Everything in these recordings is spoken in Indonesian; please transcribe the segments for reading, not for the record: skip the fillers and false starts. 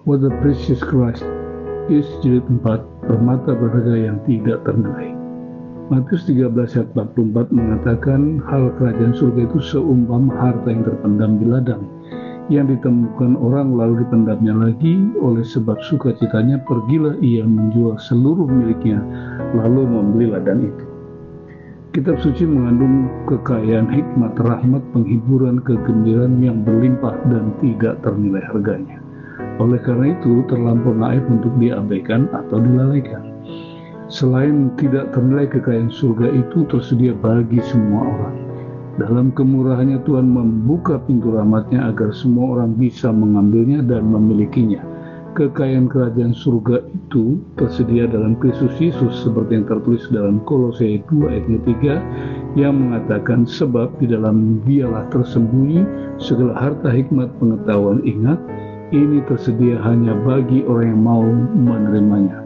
What the Precious Christ is, jilid 4, permata berharga yang tidak ternilai. Matius 13 ayat 44 mengatakan hal kerajaan surga itu seumpama harta yang terpendam di ladang, yang ditemukan orang lalu dipendamnya lagi. Oleh sebab sukacitanya pergilah ia menjual seluruh miliknya lalu membeli ladang itu. Kitab suci mengandung kekayaan hikmat, rahmat, penghiburan, kegembiraan yang berlimpah dan tidak ternilai harganya. Oleh karena itu terlampau naif untuk diabaikan atau dilalaikan. Selain tidak ternilai, kekayaan surga itu tersedia bagi semua orang. Dalam kemurahannya Tuhan membuka pintu rahmatnya agar semua orang bisa mengambilnya dan memilikinya. Kekayaan kerajaan surga itu tersedia dalam Kristus Yesus seperti yang tertulis dalam Kolose 2 ayat 3 yang mengatakan, sebab di dalam Dialah tersembunyi segala harta hikmat pengetahuan. Ingat, ini tersedia hanya bagi orang yang mau menerimanya.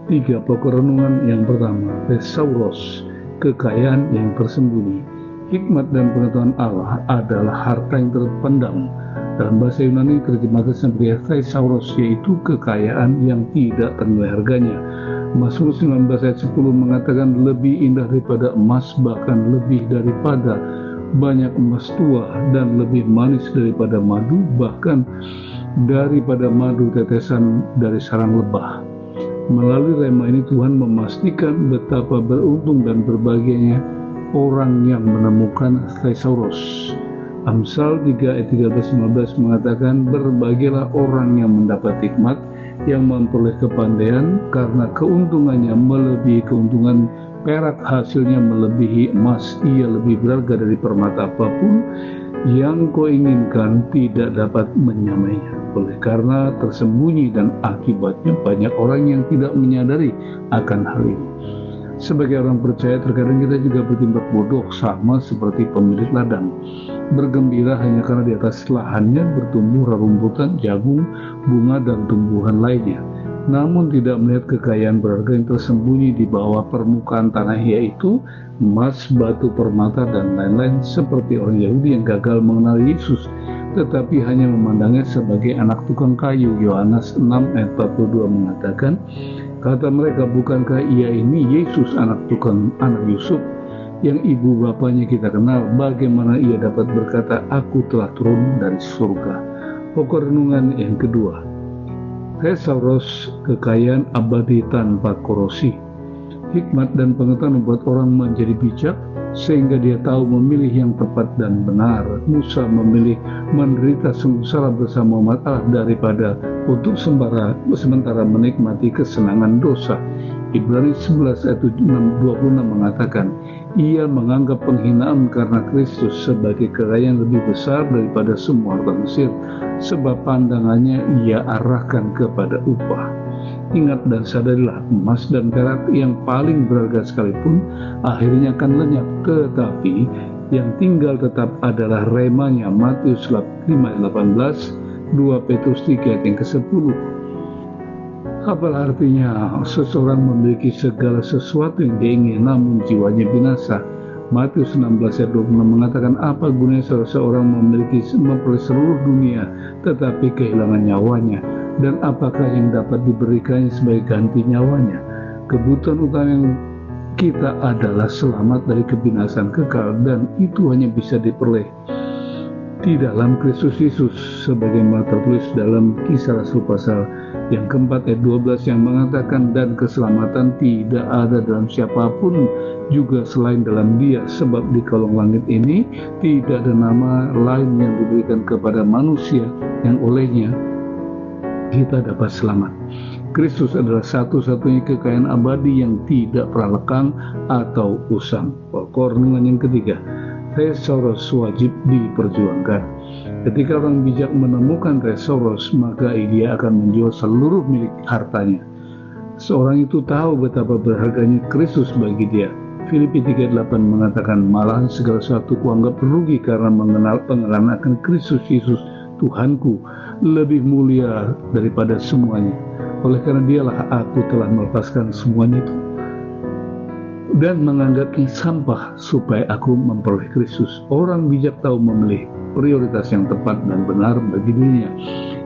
3 pokok renungan. Yang pertama, Thesauros, kekayaan yang tersembunyi. Hikmat dan pengetahuan Allah adalah harta yang terpendam. Dalam bahasa Yunani terjemahkan sebagai Thesauros, yaitu kekayaan yang tidak ternilai harganya. Mazmur 19 ayat 10 mengatakan, lebih indah daripada emas, bahkan lebih daripada banyak emas tua, dan lebih manis daripada madu, bahkan daripada madu tetesan dari sarang lebah. Melalui rema ini Tuhan memastikan betapa beruntung dan berbahagianya orang yang menemukan Thesauros. Amsal 3 ayat 13-15 mengatakan, berbahagialah orang yang mendapat hikmat, yang memperoleh kepandaian, karena keuntungannya melebihi keuntungan perak, hasilnya melebihi emas. Ia lebih berharga dari permata apapun yang kau inginkan tidak dapat menyamainya. Oleh karena tersembunyi dan akibatnya banyak orang yang tidak menyadari akan hal ini. Sebagai orang percaya, terkadang kita juga bertindak bodoh, sama seperti pemilik ladang. Bergembira hanya karena di atas lahannya bertumbuh rerumputan, jagung, bunga, dan tumbuhan lainnya. Namun tidak melihat kekayaan berharga yang tersembunyi di bawah permukaan tanah, yaitu emas, batu permata, dan lain-lain, seperti orang Yahudi yang gagal mengenal Yesus, tetapi hanya memandangnya sebagai anak tukang kayu. Yohanes 6 ayat 42 mengatakan, kata mereka, bukankah ia ini Yesus, anak Yusuf, yang ibu bapanya kita kenal? Bagaimana ia dapat berkata, aku telah turun dari surga? Pokok renungan yang kedua, Thesauros, kekayaan abadi tanpa korosi. Hikmat dan pengetahuan membuat orang menjadi bijak, sehingga dia tahu memilih yang tepat dan benar. Musa memilih menderita sengsara bersama umat Allah daripada untuk sementara menikmati kesenangan dosa. Ibrani 11 ayat 26 mengatakan, ia menganggap penghinaan karena Kristus sebagai kekayaan lebih besar daripada semua harta Mesir, sebab pandangannya ia arahkan kepada upah. Ingat dan sadarilah, emas dan perak yang paling berharga sekalipun akhirnya akan lenyap, tetapi yang tinggal tetap adalah remanya. Matius 5 ayat 18, 2 Petrus 3 ayat yang ke-10. Apalah artinya seseorang memiliki segala sesuatu yang dia ingin namun jiwanya binasa? Matius 16 ayat 26 mengatakan, apa gunanya seseorang memperoleh seluruh dunia tetapi kehilangan nyawanya, dan apakah yang dapat diberikannya sebagai ganti nyawanya? Kebutuhan utama yang kita adalah selamat dari kebinasaan kekal, dan itu hanya bisa diperoleh di dalam Kristus Yesus, sebagaimana tertulis dalam Kisah Rasul pasal yang keempat ayat 12 yang mengatakan, dan keselamatan tidak ada dalam siapapun juga selain dalam Dia, sebab di kolong langit ini tidak ada nama lain yang diberikan kepada manusia yang olehnya kita dapat selamat. Kristus adalah satu-satunya kekayaan abadi yang tidak pernah lekang atau usang. Pokok renungan yang ketiga, Thesauros wajib diperjuangkan. Ketika orang bijak menemukan Thesauros, maka dia akan menjual seluruh milik hartanya. Seorang itu tahu betapa berharganya Kristus bagi dia. Filipi 3:8 mengatakan, malahan segala sesuatu kuanggap rugi karena mengenal pengalaman akan Kristus Yesus Tuhanku, lebih mulia daripada semuanya. Oleh karena dialah aku telah melepaskan semuanya itu dan menganggapnya sampah supaya aku memperoleh Kristus. Orang bijak tahu memilih prioritas yang tepat dan benar bagi dirinya.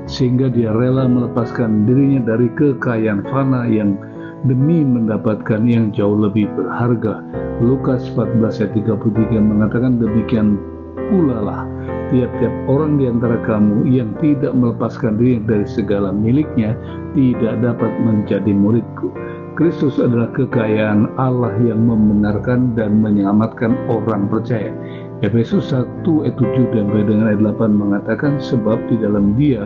sehingga dia rela melepaskan dirinya dari kekayaan fana yang demi mendapatkan yang jauh lebih berharga. Lukas 14 ayat 33 mengatakan, demikian pula lah tiap-tiap orang di antara kamu yang tidak melepaskan diri dari segala miliknya tidak dapat menjadi muridku. Kristus adalah kekayaan Allah yang membenarkan dan menyelamatkan orang percaya. Efesus 1 ayat 7 dan dengan ayat 8 mengatakan, sebab di dalam Dia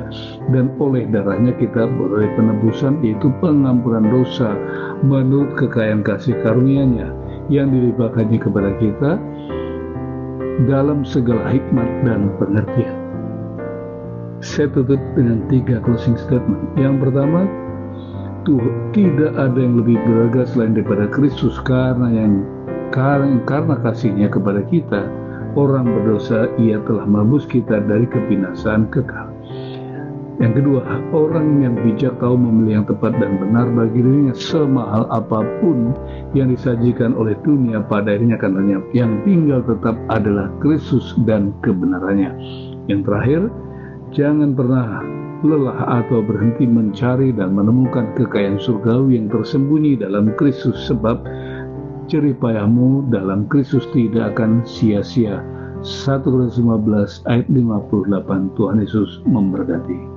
dan oleh darahnya kita beroleh penebusan, yaitu pengampunan dosa menurut kekayaan kasih karunia-Nya yang dilimpahkannya kepada kita dalam segala hikmat dan pengertian. Saya tutup dengan 3 closing statement. Yang pertama, tidak ada yang lebih berharga selain daripada Kristus, karena kasih-Nya kepada kita orang berdosa, Ia telah menebus kita dari kebinasaan kekal. Yang kedua, orang yang bijak tahu memilih yang tepat dan benar bagi dirinya, semahal apapun yang disajikan oleh dunia pada akhirnya akan lenyap. Yang tinggal tetap adalah Kristus dan kebenarannya. Yang terakhir, jangan pernah lelah atau berhenti mencari dan menemukan kekayaan surgawi yang tersembunyi dalam Kristus, sebab jerih payahmu dalam Kristus tidak akan sia-sia. 1 Korintus 15 ayat 58. Tuhan Yesus memberkati.